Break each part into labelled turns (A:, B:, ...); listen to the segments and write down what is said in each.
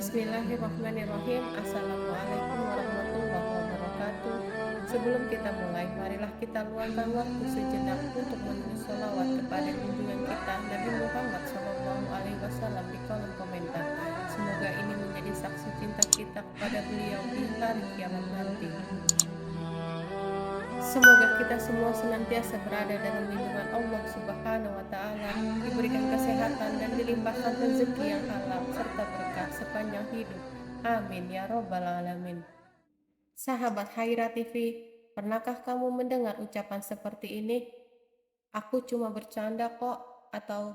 A: Bismillahirrahmanirrahim. Assalamualaikum warahmatullahi wabarakatuh. Sebelum kita mulai, marilah kita luangkan waktu sejenak untuk menulis sholawat kepada junjungan kita Nabi Muhammad SAW di kolom komentar. Semoga ini menjadi saksi cinta kita kepada beliau di hari kiamat nanti. Semoga kita semua senantiasa berada dalam lindungan Allah Subhanahu wa Ta'ala, diberikan kesehatan dan dilimpahkan rezeki yang halal serta berkah sepanjang hidup. Amin ya Robbal 'Alamin. Sahabat Haira TV, pernahkah kamu mendengar ucapan seperti ini? Aku cuma bercanda kok, atau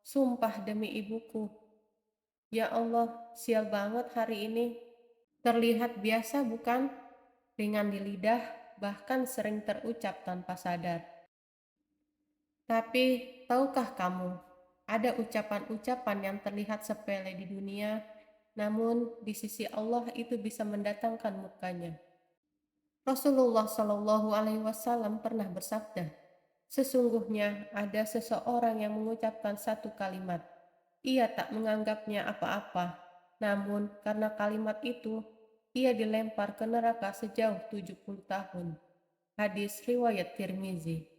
A: sumpah demi ibuku. Ya Allah, sial banget hari ini. Terlihat biasa bukan? Ringan di lidah, bahkan sering terucap tanpa sadar. Tapi, tahukah kamu, ada ucapan-ucapan yang terlihat sepele di dunia, namun di sisi Allah itu bisa mendatangkan murkanya. Rasulullah Shallallahu Alaihi Wasallam pernah bersabda, sesungguhnya ada seseorang yang mengucapkan satu kalimat, ia tak menganggapnya apa-apa, namun karena kalimat itu, ia dilempar ke neraka sejauh 70 tahun. Hadis riwayat Tirmizi.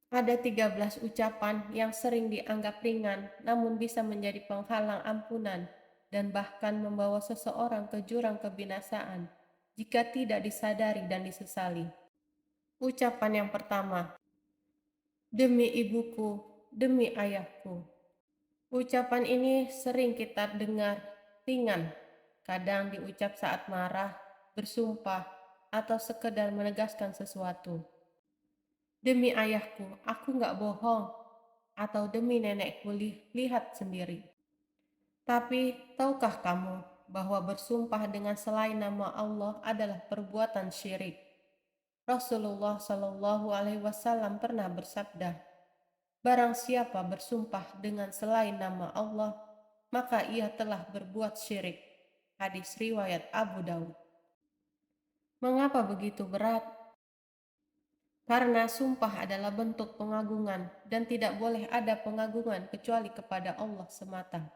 A: Ada 13 ucapan yang sering dianggap ringan, namun bisa menjadi penghalang ampunan dan bahkan membawa seseorang ke jurang kebinasaan jika tidak disadari dan disesali. Ucapan yang pertama, demi ibuku, demi ayahku. Ucapan ini sering kita dengar ringan, kadang diucap saat marah, bersumpah, atau sekedar menegaskan sesuatu. Demi ayahku, aku nggak bohong, atau demi nenekku, lihat sendiri. Tapi, tahukah kamu bahwa bersumpah dengan selain nama Allah adalah perbuatan syirik? Rasulullah Shallallahu Alaihi Wasallam pernah bersabda, barang siapa bersumpah dengan selain nama Allah, maka ia telah berbuat syirik. Hadis riwayat Abu Daud. Mengapa begitu berat? Karena sumpah adalah bentuk pengagungan dan tidak boleh ada pengagungan kecuali kepada Allah semata.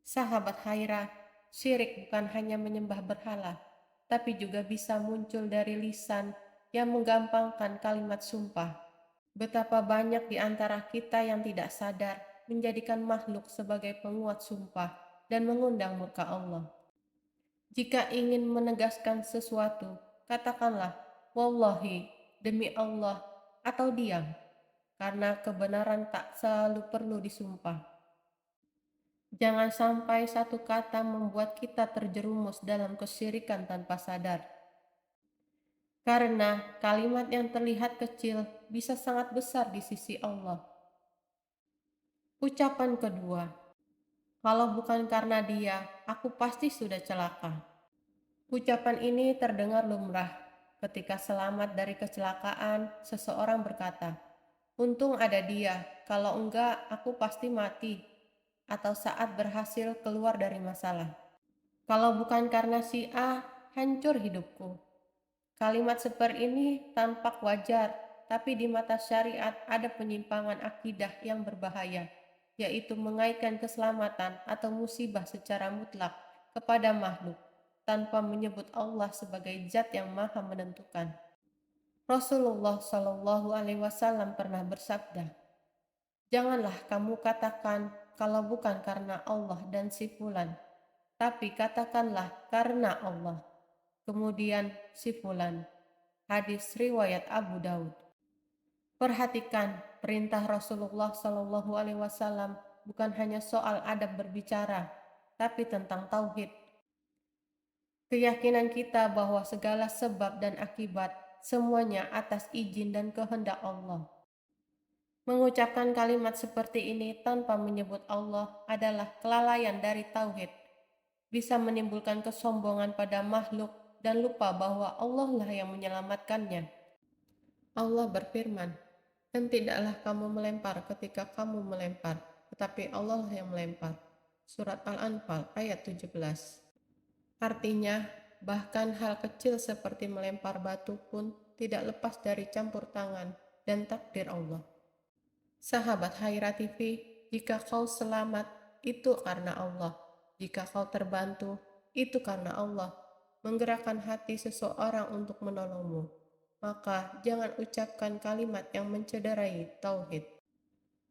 A: Sahabat Haira, syirik bukan hanya menyembah berhala, tapi juga bisa muncul dari lisan yang menggampangkan kalimat sumpah. Betapa banyak di antara kita yang tidak sadar menjadikan makhluk sebagai penguat sumpah dan mengundang murka Allah. Jika ingin menegaskan sesuatu, katakanlah, wallahi, demi Allah, atau diam, karena kebenaran tak selalu perlu disumpah. Jangan sampai satu kata membuat kita terjerumus dalam kesyirikan tanpa sadar. Karena kalimat yang terlihat kecil bisa sangat besar di sisi Allah. Ucapan kedua, kalau bukan karena dia, aku pasti sudah celaka. Ucapan ini terdengar lumrah. Ketika selamat dari kecelakaan, seseorang berkata, untung ada dia, kalau enggak aku pasti mati. Atau saat berhasil keluar dari masalah. Kalau bukan karena si A, hancur hidupku. Kalimat seperti ini tampak wajar, tapi di mata syariat ada penyimpangan akidah yang berbahaya, yaitu mengaitkan keselamatan atau musibah secara mutlak kepada makhluk, tanpa menyebut Allah sebagai zat yang maha menentukan. Rasulullah Shallallahu Alaihi Wasallam pernah bersabda, janganlah kamu katakan kalau bukan karena Allah dan si fulan, tapi katakanlah karena Allah. Kemudian si fulan. Hadis riwayat Abu Daud. Perhatikan, perintah Rasulullah Shallallahu Alaihi Wasallam bukan hanya soal adab berbicara, tapi tentang tauhid. Keyakinan kita bahwa segala sebab dan akibat semuanya atas izin dan kehendak Allah. Mengucapkan kalimat seperti ini tanpa menyebut Allah adalah kelalaian dari tauhid. Bisa menimbulkan kesombongan pada makhluk dan lupa bahwa Allah lah yang menyelamatkannya. Allah berfirman, dan tidaklah kamu melempar ketika kamu melempar, tetapi Allah lah yang melempar. Surat Al-Anfal ayat 17. Artinya, bahkan hal kecil seperti melempar batu pun tidak lepas dari campur tangan dan takdir Allah. Sahabat Haira TV, jika kau selamat, itu karena Allah. Jika kau terbantu, itu karena Allah menggerakkan hati seseorang untuk menolongmu. Maka jangan ucapkan kalimat yang mencederai tauhid.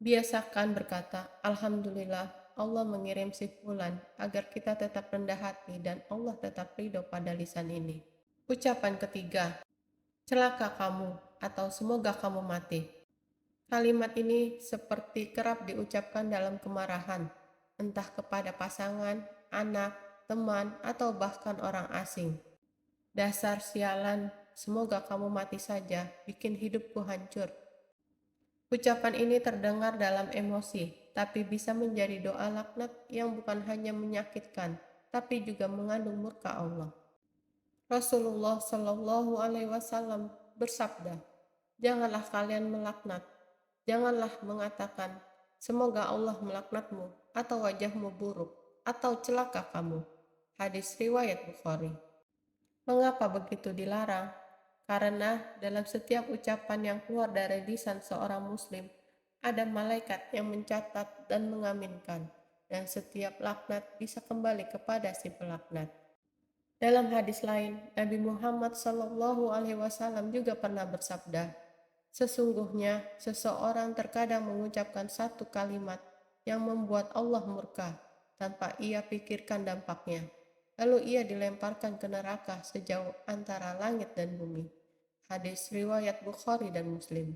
A: Biasakan berkata, Alhamdulillah, Allah mengirim si fulan agar kita tetap rendah hati dan Allah tetap ridho pada lisan ini. Ucapan ketiga, celaka kamu atau semoga kamu mati. Kalimat ini seperti kerap diucapkan dalam kemarahan, entah kepada pasangan, anak, teman, atau bahkan orang asing. Dasar sialan, semoga kamu mati saja, bikin hidupku hancur. Ucapan ini terdengar dalam emosi, tapi bisa menjadi doa laknat yang bukan hanya menyakitkan, tapi juga mengandung murka Allah. Rasulullah Shallallahu Alaihi Wasallam bersabda, janganlah kalian melaknat, janganlah mengatakan, semoga Allah melaknatmu, atau wajahmu buruk, atau celaka kamu. Hadis riwayat Bukhari. Mengapa begitu dilarang? Karena dalam setiap ucapan yang keluar dari lisan seorang muslim, ada malaikat yang mencatat dan mengaminkan, dan setiap laknat bisa kembali kepada si pelaknat. Dalam hadis lain, Nabi Muhammad SAW juga pernah bersabda, sesungguhnya seseorang terkadang mengucapkan satu kalimat yang membuat Allah murka tanpa ia pikirkan dampaknya. Lalu ia dilemparkan ke neraka sejauh antara langit dan bumi. Hadis riwayat Bukhari dan Muslim.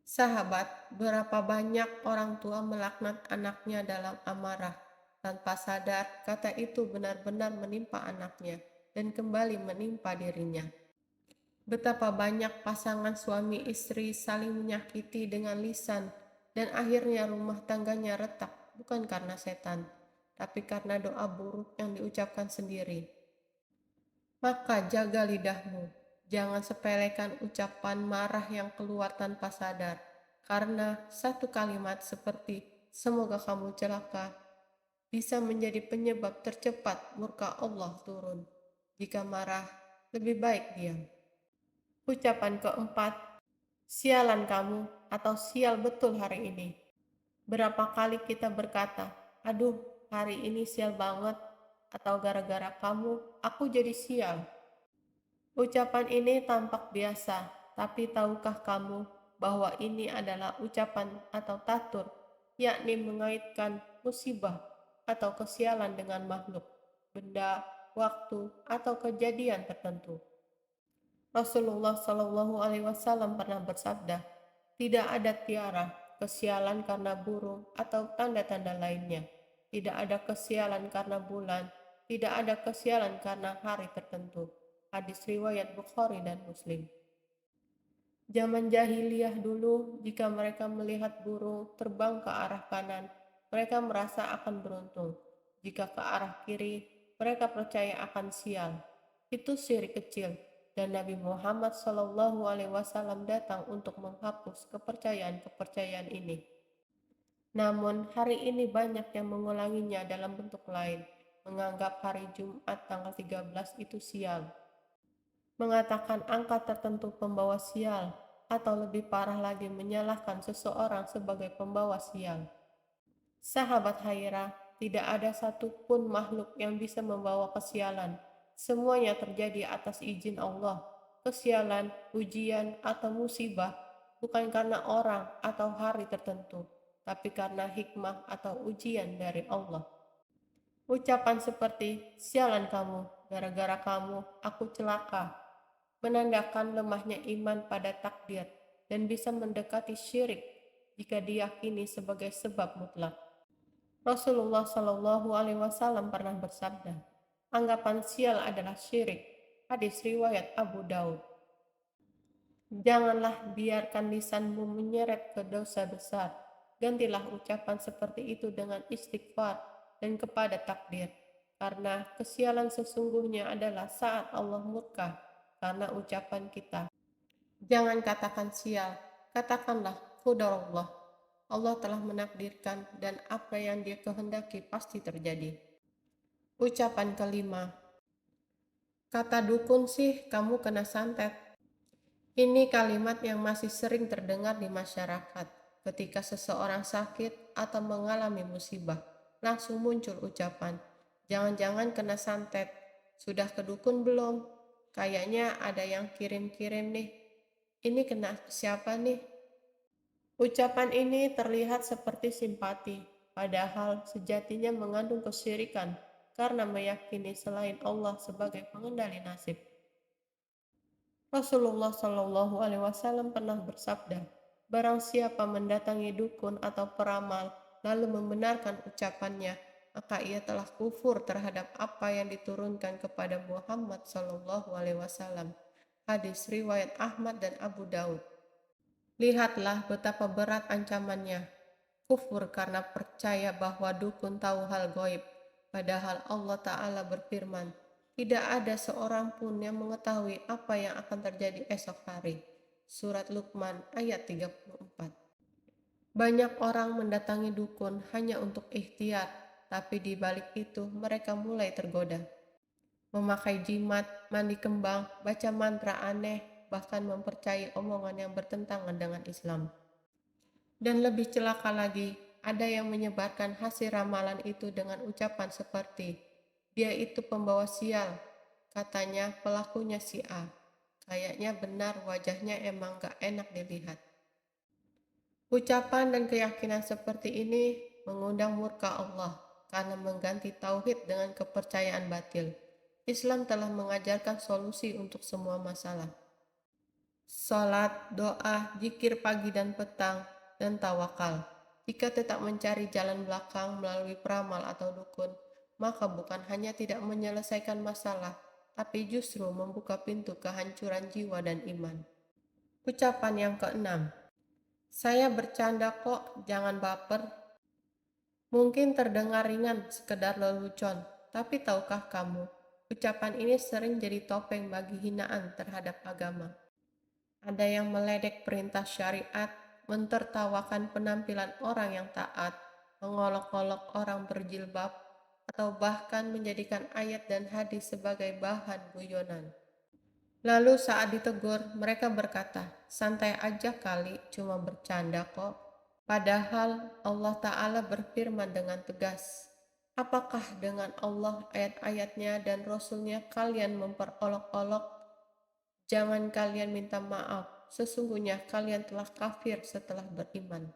A: Sahabat, berapa banyak orang tua melaknat anaknya dalam amarah. Tanpa sadar, kata itu benar-benar menimpa anaknya dan kembali menimpa dirinya. Betapa banyak pasangan suami istri saling menyakiti dengan lisan dan akhirnya rumah tangganya retak bukan karena setan, tapi karena doa buruk yang diucapkan sendiri. Maka jaga lidahmu, jangan sepelekan ucapan marah yang keluar tanpa sadar, karena satu kalimat seperti semoga kamu celaka bisa menjadi penyebab tercepat murka Allah turun. Jika marah, lebih baik diam. Ucapan keempat, sialan kamu atau sial betul hari ini. Berapa kali kita berkata, aduh hari ini sial banget, atau gara-gara kamu, aku jadi sial. Ucapan ini tampak biasa, tapi tahukah kamu bahwa ini adalah ucapan atau tatur, yakni mengaitkan musibah atau kesialan dengan makhluk, benda, waktu, atau kejadian tertentu. Rasulullah Shallallahu Alaihi Wasallam pernah bersabda, tidak ada tiara, kesialan karena burung atau tanda-tanda lainnya. Tidak ada kesialan karena bulan, tidak ada kesialan karena hari tertentu. Hadis riwayat Bukhari dan Muslim. Zaman jahiliyah dulu, jika mereka melihat burung terbang ke arah kanan, mereka merasa akan beruntung. Jika ke arah kiri, mereka percaya akan sial. Itu syirik kecil, dan Nabi Muhammad SAW datang untuk menghapus kepercayaan-kepercayaan ini. Namun, hari ini banyak yang mengulanginya dalam bentuk lain, menganggap hari Jumat tanggal 13 itu sial, mengatakan angka tertentu pembawa sial, atau lebih parah lagi menyalahkan seseorang sebagai pembawa sial. Sahabat Haira, tidak ada satupun makhluk yang bisa membawa kesialan. Semuanya terjadi atas izin Allah. Kesialan, ujian, atau musibah bukan karena orang atau hari tertentu, tapi karena hikmah atau ujian dari Allah. Ucapan seperti, sialan kamu, gara-gara kamu, aku celaka, menandakan lemahnya iman pada takdir dan bisa mendekati syirik jika diyakini sebagai sebab mutlak. Rasulullah Shallallahu Alaihi Wasallam pernah bersabda, anggapan sial adalah syirik. Hadis riwayat Abu Daud. Janganlah biarkan lisanmu menyeret ke dosa besar. Gantilah ucapan seperti itu dengan istighfar dan kepada takdir. Karena kesialan sesungguhnya adalah saat Allah murka karena ucapan kita. Jangan katakan sial, katakanlah qadarullah. Allah telah menakdirkan dan apa yang Dia kehendaki pasti terjadi. Ucapan kelima, kata dukun sih kamu kena santet. Ini kalimat yang masih sering terdengar di masyarakat. Ketika seseorang sakit atau mengalami musibah, langsung muncul ucapan, Jangan-jangan kena santet. Sudah ke dukun belum? Kayaknya ada yang kirim-kirim nih. Ini kena siapa nih? Ucapan ini terlihat seperti simpati, padahal sejatinya mengandung kesyirikan karena meyakini selain Allah sebagai pengendali nasib. Rasulullah Shallallahu Alaihi Wasallam pernah bersabda, "Barang siapa mendatangi dukun atau peramal lalu membenarkan ucapannya, maka ia telah kufur terhadap apa yang diturunkan kepada Muhammad Shallallahu Alaihi Wasallam." Hadis riwayat Ahmad dan Abu Daud. Lihatlah betapa berat ancamannya. Kufur karena percaya bahwa dukun tahu hal gaib, padahal Allah Ta'ala berfirman, tidak ada seorang pun yang mengetahui apa yang akan terjadi esok hari. Surat Luqman ayat 34. Banyak orang mendatangi dukun hanya untuk ikhtiar, tapi di balik itu mereka mulai tergoda. Memakai jimat, mandi kembang, baca mantra aneh, bahkan mempercayai omongan yang bertentangan dengan Islam. Dan lebih celaka lagi, ada yang menyebarkan hasil ramalan itu dengan ucapan seperti, dia itu pembawa sial, katanya pelakunya si A. Kayaknya benar wajahnya emang gak enak dilihat. Ucapan dan keyakinan seperti ini mengundang murka Allah karena mengganti tauhid dengan kepercayaan batil. Islam telah mengajarkan solusi untuk semua masalah. Salat, doa, zikir pagi dan petang, dan tawakal. Jika tetap mencari jalan belakang melalui peramal atau dukun, maka bukan hanya tidak menyelesaikan masalah, tapi justru membuka pintu kehancuran jiwa dan iman. Ucapan yang keenam, saya bercanda kok, jangan baper. Mungkin terdengar ringan, sekedar lelucon, tapi tahukah kamu, ucapan ini sering jadi topeng bagi hinaan terhadap agama. Ada yang meledek perintah syariat, mentertawakan penampilan orang yang taat, mengolok-olok orang berjilbab, atau bahkan menjadikan ayat dan hadis sebagai bahan guyonan. Lalu saat ditegur, mereka berkata, santai aja kali, cuma bercanda kok. Padahal Allah Ta'ala berfirman dengan tegas, apakah dengan Allah ayat-ayatnya dan Rasulnya kalian memperolok-olok? Jangan kalian minta maaf, sesungguhnya kalian telah kafir setelah beriman.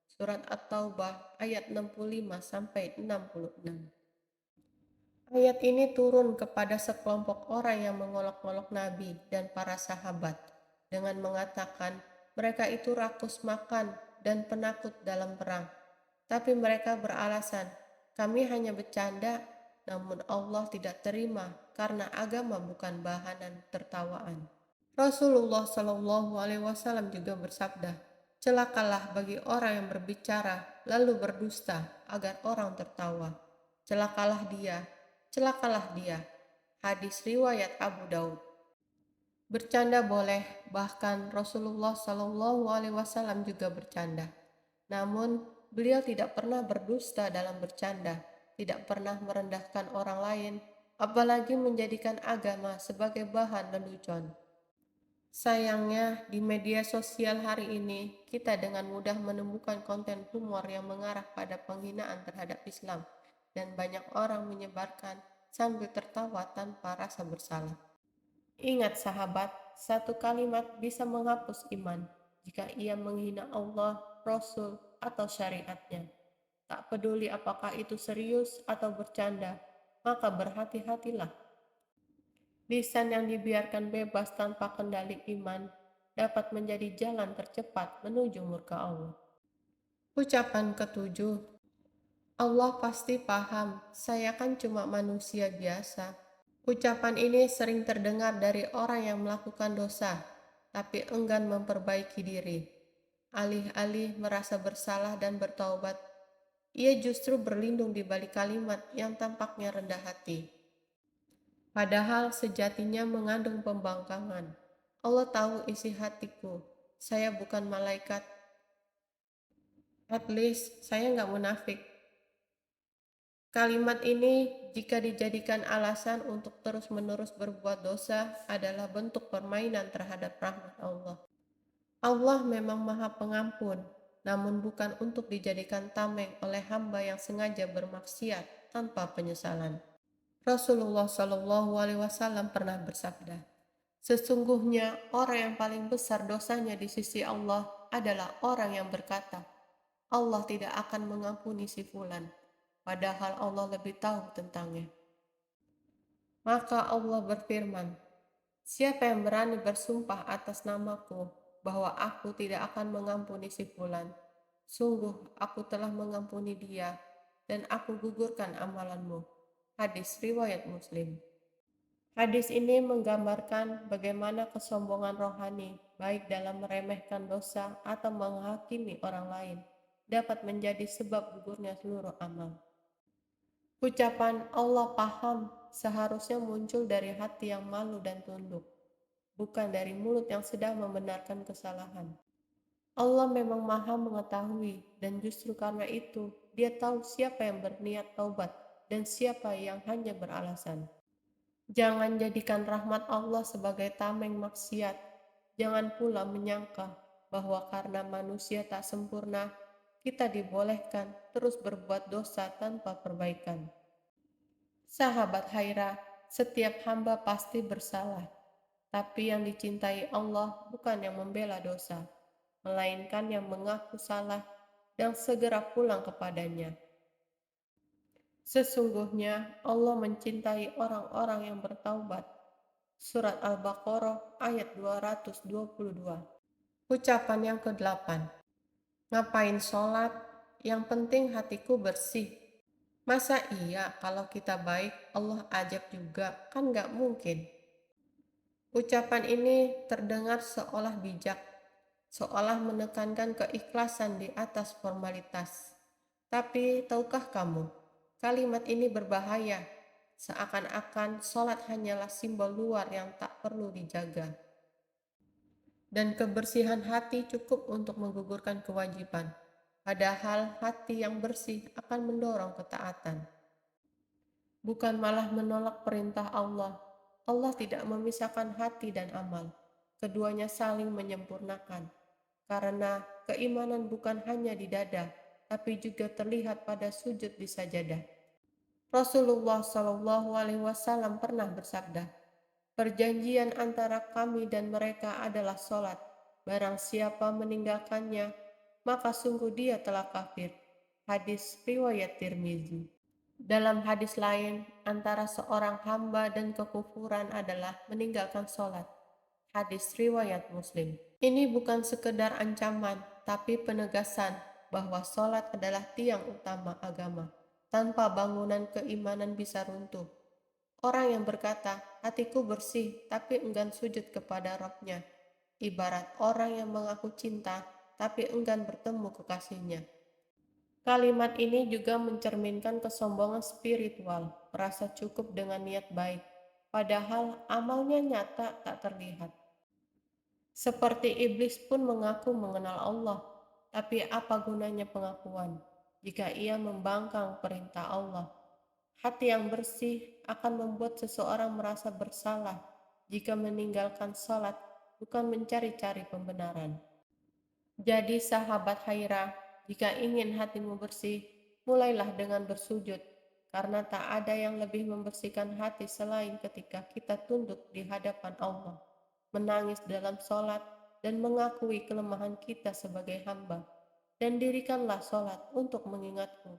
A: Surat At-Taubah ayat 65-66. Ayat ini turun kepada sekelompok orang yang mengolok-olok Nabi dan para sahabat dengan mengatakan mereka itu rakus makan dan penakut dalam perang. Tapi mereka beralasan, kami hanya bercanda, namun Allah tidak terima karena agama bukan bahanan tertawaan. Rasulullah Shallallahu Alaihi Wasallam juga bersabda, celakalah bagi orang yang berbicara lalu berdusta agar orang tertawa. Celakalah dia, celakalah dia. Hadis riwayat Abu Daud. Bercanda boleh, bahkan Rasulullah Shallallahu Alaihi Wasallam juga bercanda. Namun beliau tidak pernah berdusta dalam bercanda, tidak pernah merendahkan orang lain, apalagi menjadikan agama sebagai bahan lelucon. Sayangnya, di media sosial hari ini, kita dengan mudah menemukan konten humor yang mengarah pada penghinaan terhadap Islam, dan banyak orang menyebarkan sambil tertawa tanpa rasa bersalah. Ingat sahabat, satu kalimat bisa menghapus iman jika ia menghina Allah, Rasul, atau syariatnya. Tak peduli apakah itu serius atau bercanda, maka berhati-hatilah. Lisan yang dibiarkan bebas tanpa kendali iman dapat menjadi jalan tercepat menuju murka Allah. Ucapan ketujuh, Allah pasti paham, saya kan cuma manusia biasa. Ucapan ini sering terdengar dari orang yang melakukan dosa, tapi enggan memperbaiki diri. Alih-alih merasa bersalah dan bertaubat, ia justru berlindung di balik kalimat yang tampaknya rendah hati. Padahal sejatinya mengandung pembangkangan. Allah tahu isi hatiku. Saya bukan malaikat. At least saya nggak munafik. Kalimat ini jika dijadikan alasan untuk terus-menerus berbuat dosa adalah bentuk permainan terhadap rahmat Allah. Allah memang Maha Pengampun, namun bukan untuk dijadikan tameng oleh hamba yang sengaja bermaksiat tanpa penyesalan. Rasulullah Shallallahu Alaihi Wasallam pernah bersabda, sesungguhnya orang yang paling besar dosanya di sisi Allah adalah orang yang berkata, Allah tidak akan mengampuni si fulan, padahal Allah lebih tahu tentangnya. Maka Allah berfirman, siapa yang berani bersumpah atas namaku bahwa aku tidak akan mengampuni si fulan, sungguh aku telah mengampuni dia dan aku gugurkan amalanmu. Hadis riwayat Muslim. Hadis ini menggambarkan bagaimana kesombongan rohani, baik dalam meremehkan dosa atau menghakimi orang lain, dapat menjadi sebab gugurnya seluruh amal. Ucapan Allah paham seharusnya muncul dari hati yang malu dan tunduk, bukan dari mulut yang sedang membenarkan kesalahan. Allah memang maha mengetahui, dan justru karena itu, dia tahu siapa yang berniat taubat dan siapa yang hanya beralasan. Jangan jadikan rahmat Allah sebagai tameng maksiat. Jangan pula menyangka bahwa karena manusia tak sempurna, kita dibolehkan terus berbuat dosa tanpa perbaikan. Sahabat Haira, setiap hamba pasti bersalah, tapi yang dicintai Allah bukan yang membela dosa, melainkan yang mengaku salah dan segera pulang kepadanya. Sesungguhnya Allah mencintai orang-orang yang bertaubat. Surat Al-Baqarah ayat 222. Ucapan yang ke-8. Ngapain sholat? Yang penting hatiku bersih. Masa iya kalau kita baik Allah ajab juga? Kan gak mungkin. Ucapan ini terdengar seolah bijak, seolah menekankan keikhlasan di atas formalitas. Tapi tahukah kamu, kalimat ini berbahaya, seakan-akan sholat hanyalah simbol luar yang tak perlu dijaga. Dan kebersihan hati cukup untuk menggugurkan kewajiban, padahal hati yang bersih akan mendorong ketaatan. Bukan malah menolak perintah Allah. Allah tidak memisahkan hati dan amal. Keduanya saling menyempurnakan. Karena keimanan bukan hanya di dada, tapi juga terlihat pada sujud di sajadah. Rasulullah Shallallahu Alaihi Wasallam pernah bersabda, perjanjian antara kami dan mereka adalah sholat. Barang siapa meninggalkannya, maka sungguh dia telah kafir. Hadis riwayat Tirmizi. Dalam hadis lain, antara seorang hamba dan kekufuran adalah meninggalkan sholat. Hadis riwayat Muslim. Ini bukan sekedar ancaman, tapi penegasan bahwa sholat adalah tiang utama agama. Tanpa bangunan keimanan bisa runtuh. Orang yang berkata, hatiku bersih, tapi enggan sujud kepada Rabb-Nya, ibarat orang yang mengaku cinta, tapi enggan bertemu kekasihnya. Kalimat ini juga mencerminkan kesombongan spiritual, merasa cukup dengan niat baik, padahal amalnya nyata tak terlihat. Seperti iblis pun mengaku mengenal Allah, tapi apa gunanya pengakuan jika ia membangkang perintah Allah? Hati yang bersih akan membuat seseorang merasa bersalah jika meninggalkan sholat, bukan mencari-cari pembenaran. Jadi sahabat Haira, jika ingin hatimu bersih, mulailah dengan bersujud, karena tak ada yang lebih membersihkan hati selain ketika kita tunduk di hadapan Allah, menangis dalam sholat, dan mengakui kelemahan kita sebagai hamba. Dan dirikanlah sholat untuk mengingatku.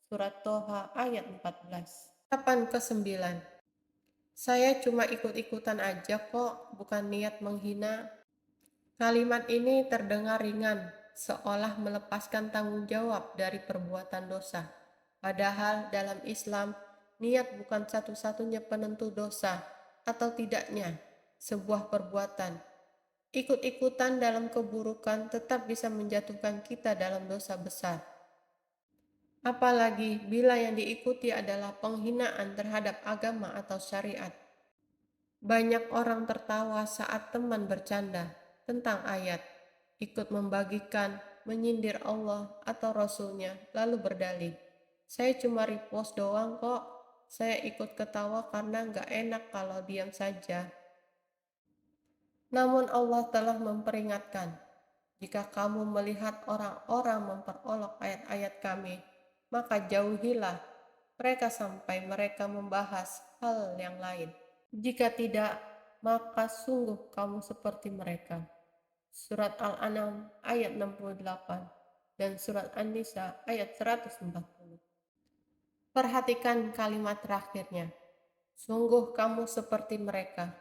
A: Surat Toha ayat 14. Ucapan ke-9. Saya cuma ikut-ikutan aja kok, bukan niat menghina. Kalimat ini terdengar ringan, seolah melepaskan tanggung jawab dari perbuatan dosa. Padahal dalam Islam, niat bukan satu-satunya penentu dosa atau tidaknya sebuah perbuatan. Ikut-ikutan dalam keburukan tetap bisa menjatuhkan kita dalam dosa besar. Apalagi bila yang diikuti adalah penghinaan terhadap agama atau syariat. Banyak orang tertawa saat teman bercanda tentang ayat, ikut membagikan, menyindir Allah atau Rasulnya, lalu berdalih, saya cuma repost doang kok, saya ikut ketawa karena gak enak kalau diam saja. Namun Allah telah memperingatkan, jika kamu melihat orang-orang memperolok ayat-ayat kami, maka jauhilah mereka sampai mereka membahas hal yang lain. Jika tidak, maka sungguh kamu seperti mereka. Surat Al-An'am ayat 68 dan surat An-Nisa ayat 140. Perhatikan kalimat terakhirnya. Sungguh kamu seperti mereka.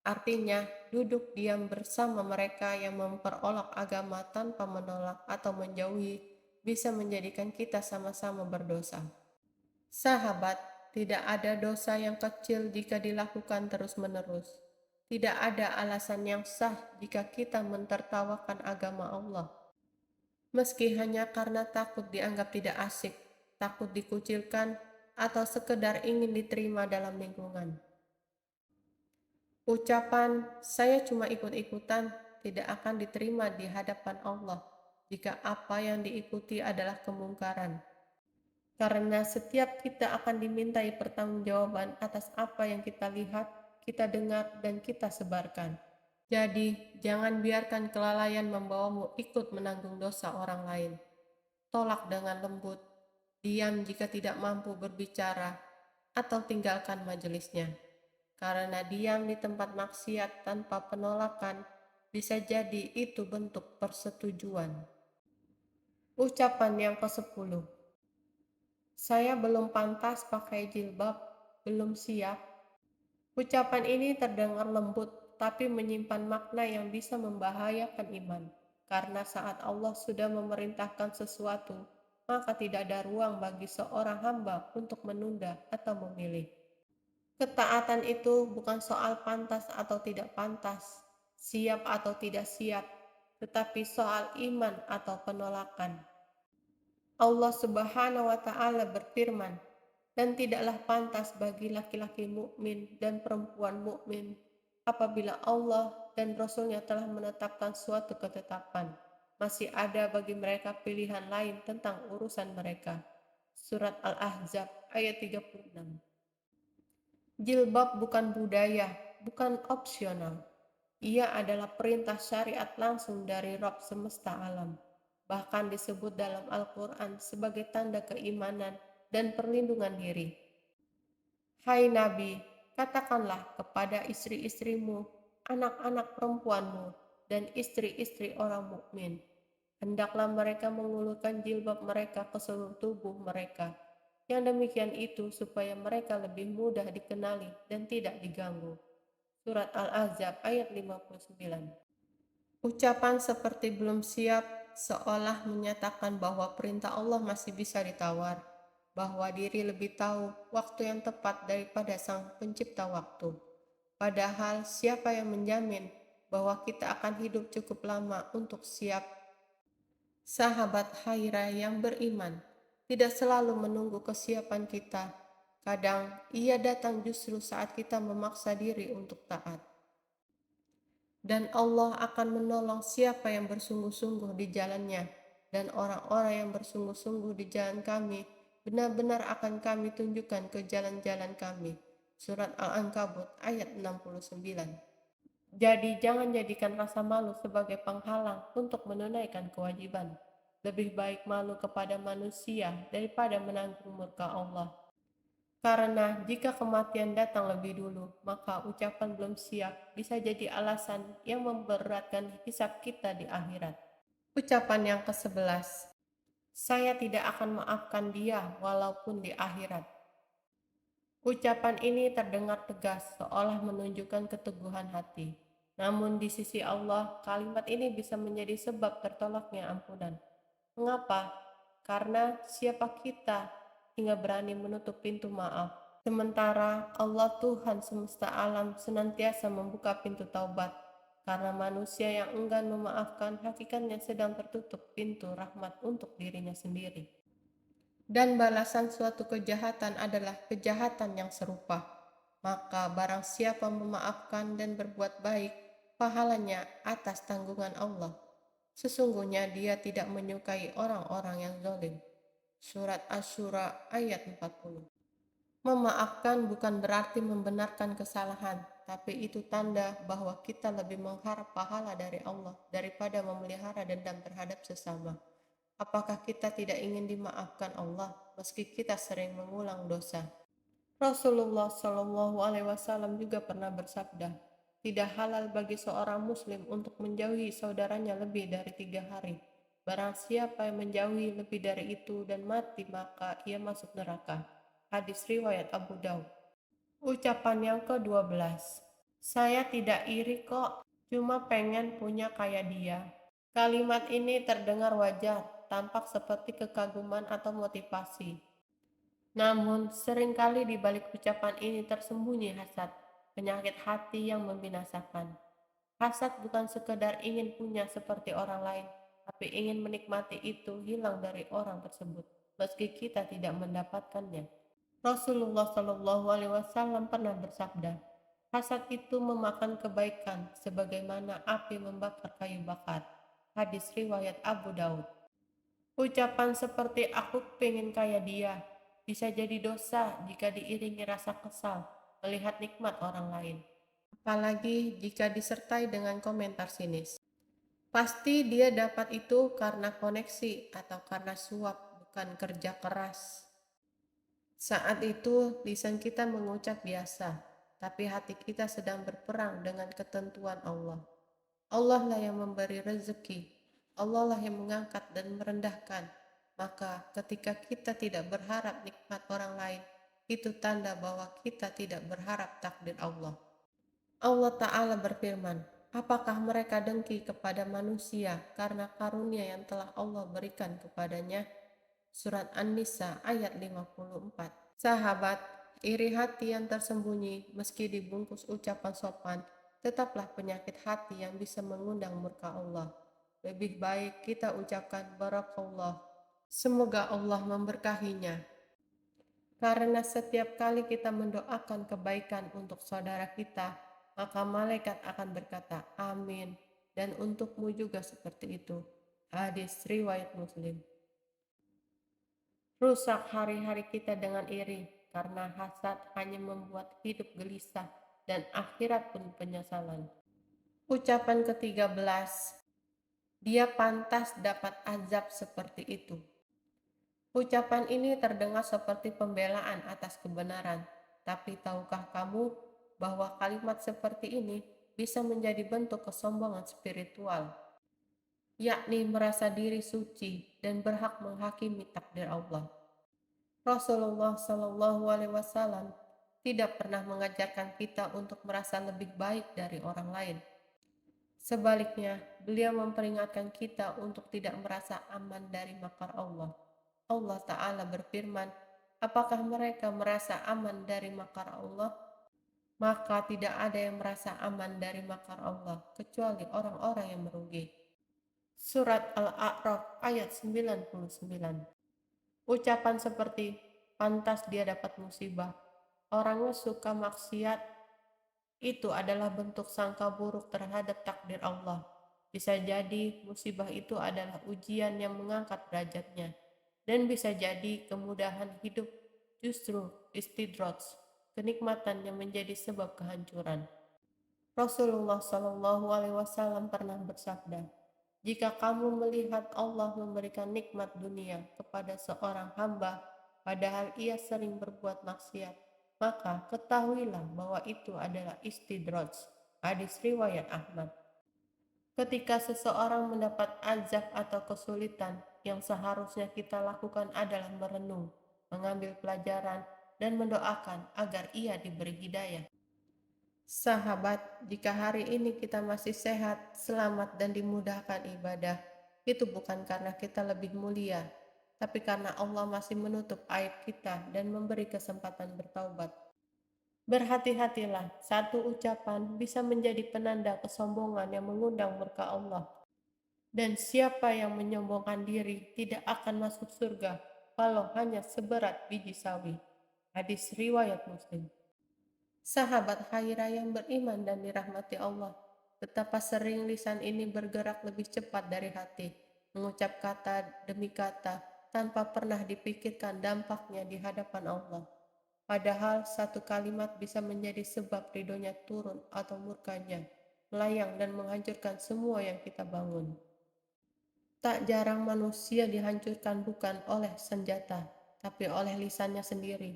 A: Artinya, duduk diam bersama mereka yang memperolok agama tanpa menolak atau menjauhi bisa menjadikan kita sama-sama berdosa. Sahabat, tidak ada dosa yang kecil jika dilakukan terus-menerus. Tidak ada alasan yang sah jika kita mentertawakan agama Allah. Meski hanya karena takut dianggap tidak asik, takut dikucilkan, atau sekedar ingin diterima dalam lingkungan. Ucapan "saya cuma ikut-ikutan" tidak akan diterima di hadapan Allah jika apa yang diikuti adalah kemungkaran. Karena setiap kita akan dimintai pertanggungjawaban atas apa yang kita lihat, kita dengar, dan kita sebarkan. Jadi, jangan biarkan kelalaian membawamu ikut menanggung dosa orang lain. Tolak dengan lembut, diam jika tidak mampu berbicara, atau tinggalkan majelisnya. Karena diam di tempat maksiat tanpa penolakan bisa jadi itu bentuk persetujuan. Ucapan yang ke-10. Saya belum pantas pakai jilbab, belum siap. Ucapan ini terdengar lembut tapi menyimpan makna yang bisa membahayakan iman. Karena saat Allah sudah memerintahkan sesuatu, maka tidak ada ruang bagi seorang hamba untuk menunda atau memilih. Ketaatan itu bukan soal pantas atau tidak pantas, siap atau tidak siap, tetapi soal iman atau penolakan. Allah Subhanahu wa Ta'ala berfirman, "Dan tidaklah pantas bagi laki-laki mukmin dan perempuan mukmin apabila Allah dan Rasul-Nya telah menetapkan suatu ketetapan, masih ada bagi mereka pilihan lain tentang urusan mereka." Surat Al-Ahzab ayat 36. Jilbab bukan budaya, bukan opsional. Ia adalah perintah syariat langsung dari Rabb semesta alam. Bahkan disebut dalam Al-Quran sebagai tanda keimanan dan perlindungan diri. Hai Nabi, katakanlah kepada istri-istrimu, anak-anak perempuanmu, dan istri-istri orang mukmin, hendaklah mereka mengulurkan jilbab mereka ke seluruh tubuh mereka. Yang demikian itu supaya mereka lebih mudah dikenali dan tidak diganggu. Surat Al-Ahzab ayat 59. Ucapan seperti belum siap seolah menyatakan bahwa perintah Allah masih bisa ditawar, bahwa diri lebih tahu waktu yang tepat daripada Sang Pencipta waktu. Padahal siapa yang menjamin bahwa kita akan hidup cukup lama untuk siap? Sahabat Haira yang beriman tidak selalu menunggu kesiapan kita. Kadang ia datang justru saat kita memaksa diri untuk taat. Dan Allah akan menolong siapa yang bersungguh-sungguh di jalannya, dan orang-orang yang bersungguh-sungguh di jalan kami, benar-benar akan kami tunjukkan ke jalan-jalan kami. Surat Al-Ankabut ayat 69. Jadi jangan jadikan rasa malu sebagai penghalang untuk menunaikan kewajiban. Lebih baik malu kepada manusia daripada menanggung murka Allah. Karena jika kematian datang lebih dulu, maka ucapan belum siap bisa jadi alasan yang memberatkan hisab kita di akhirat. Ucapan yang ke-11. Saya tidak akan maafkan dia walaupun di akhirat. Ucapan ini terdengar tegas seolah menunjukkan keteguhan hati. Namun di sisi Allah, kalimat ini bisa menjadi sebab tertolaknya ampunan. Mengapa? Karena siapa kita hingga berani menutup pintu maaf. Sementara Allah Tuhan semesta alam senantiasa membuka pintu taubat. Karena manusia yang enggan memaafkan hakikatnya sedang tertutup pintu rahmat untuk dirinya sendiri. Dan balasan suatu kejahatan adalah kejahatan yang serupa. Maka barang siapa memaafkan dan berbuat baik, pahalanya atas tanggungan Allah. Sesungguhnya dia tidak menyukai orang-orang yang zalim. Surat Asy-Syura ayat 40. Memaafkan bukan berarti membenarkan kesalahan, tapi itu tanda bahwa kita lebih mengharap pahala dari Allah daripada memelihara dendam terhadap sesama. Apakah kita tidak ingin dimaafkan Allah meski kita sering mengulang dosa? Rasulullah Shallallahu Alaihi Wasallam juga pernah bersabda, tidak halal bagi seorang Muslim untuk menjauhi saudaranya lebih dari 3 hari. Barang siapa yang menjauhi lebih dari itu dan mati, maka ia masuk neraka. Hadis riwayat Abu Daud. Ucapan yang ke-12. Saya tidak iri kok, cuma pengen punya kayak dia. Kalimat ini terdengar wajar, tampak seperti kekaguman atau motivasi. Namun, seringkali di balik ucapan ini tersembunyi hasad, penyakit hati yang membinasakan. Hasad bukan sekedar ingin punya seperti orang lain, tapi ingin menikmati itu hilang dari orang tersebut, meski kita tidak mendapatkannya. Rasulullah Shallallahu Alaihi Wasallam pernah bersabda, hasad itu memakan kebaikan sebagaimana api membakar kayu bakar. Hadis riwayat Abu Daud. Ucapan seperti aku pengen kayak dia bisa jadi dosa jika diiringi rasa kesal melihat nikmat orang lain. Apalagi jika disertai dengan komentar sinis. Pasti dia dapat itu karena koneksi atau karena suap, bukan kerja keras. Saat itu lisan kita mengucap biasa, tapi hati kita sedang berperang dengan ketentuan Allah. Allah lah yang memberi rezeki, Allah lah yang mengangkat dan merendahkan. Maka ketika kita tidak berharap nikmat orang lain, itu tanda bahwa kita tidak berharap takdir Allah. Allah Ta'ala berfirman, apakah mereka dengki kepada manusia karena karunia yang telah Allah berikan kepadanya? Surat An-Nisa ayat 54. Sahabat, iri hati yang tersembunyi meski dibungkus ucapan sopan, tetaplah penyakit hati yang bisa mengundang murka Allah. Lebih baik kita ucapkan barakallah. Semoga Allah memberkahinya. Karena setiap kali kita mendoakan kebaikan untuk saudara kita, maka malaikat akan berkata, amin. Dan untukmu juga seperti itu. Hadis riwayat Muslim. Rusak hari-hari kita dengan iri, karena hasad hanya membuat hidup gelisah dan akhirat pun penyesalan. Ucapan ke-13, dia pantas dapat azab seperti itu. Ucapan ini terdengar seperti pembelaan atas kebenaran, tapi tahukah kamu bahwa kalimat seperti ini bisa menjadi bentuk kesombongan spiritual, yakni merasa diri suci dan berhak menghakimi takdir Allah. Rasulullah Shallallahu Alaihi Wasallam tidak pernah mengajarkan kita untuk merasa lebih baik dari orang lain. Sebaliknya, beliau memperingatkan kita untuk tidak merasa aman dari makar Allah. Allah Ta'ala berfirman, apakah mereka merasa aman dari makar Allah? Maka tidak ada yang merasa aman dari makar Allah, kecuali orang-orang yang merugi. Surat Al-A'raf ayat 99. Ucapan seperti, pantas dia dapat musibah, orangnya suka maksiat, itu adalah bentuk sangka buruk terhadap takdir Allah. Bisa jadi musibah itu adalah ujian yang mengangkat derajatnya, dan bisa jadi kemudahan hidup justru istidraj, kenikmatan yang menjadi sebab kehancuran. Rasulullah Shallallahu Alaihi Wasallam pernah bersabda, jika kamu melihat Allah memberikan nikmat dunia kepada seorang hamba, padahal ia sering berbuat maksiat, maka ketahuilah bahwa itu adalah istidraj. Hadis riwayat Ahmad. Ketika seseorang mendapat azab atau kesulitan, yang seharusnya kita lakukan adalah merenung, mengambil pelajaran, dan mendoakan agar ia diberi hidayah. Sahabat, jika hari ini kita masih sehat, selamat, dan dimudahkan ibadah, itu bukan karena kita lebih mulia, tapi karena Allah masih menutup aib kita dan memberi kesempatan bertaubat. Berhati-hatilah, satu ucapan bisa menjadi penanda kesombongan yang mengundang murka Allah. Dan siapa yang menyombongkan diri tidak akan masuk surga, walau hanya seberat biji sawi. Hadis riwayat Muslim. Sahabat Khairah yang beriman dan dirahmati Allah, betapa sering lisan ini bergerak lebih cepat dari hati, mengucap kata demi kata tanpa pernah dipikirkan dampaknya di hadapan Allah. Padahal satu kalimat bisa menjadi sebab ridhonya turun atau murkanya, melayang dan menghancurkan semua yang kita bangun. Tak jarang manusia dihancurkan bukan oleh senjata, tapi oleh lisannya sendiri.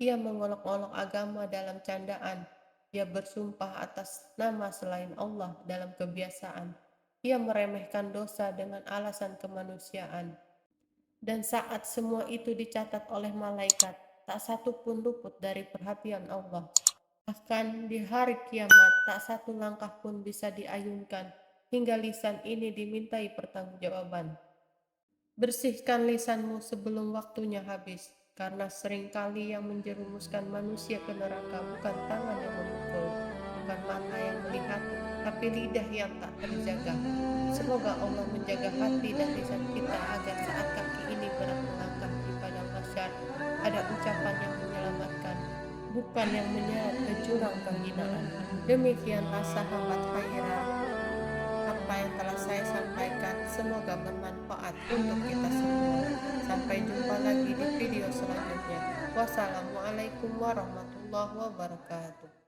A: Ia mengolok-olok agama dalam candaan. Ia bersumpah atas nama selain Allah dalam kebiasaan. Ia meremehkan dosa dengan alasan kemanusiaan. Dan saat semua itu dicatat oleh malaikat, tak satu pun luput dari perhatian Allah. Bahkan di hari kiamat, tak satu langkah pun bisa diayunkan, hingga lisan ini dimintai pertanggungjawaban. Bersihkan lisanmu sebelum waktunya habis, karena seringkali yang menjerumuskan manusia ke neraka bukan tangan yang memukul, bukan mata yang melihat, tapi lidah yang tak terjaga. Semoga Allah menjaga hati dan lisan kita agar saat kaki ini berat melangkah di padang mahsyar, ada ucapan yang menyelamatkan, bukan yang menyeret ke jurang penghinaan. Demikianlah sahabat Khairah, apa yang telah saya sampaikan semoga bermanfaat untuk kita semua. Sampai jumpa lagi di video selanjutnya. Wassalamualaikum warahmatullahi wabarakatuh.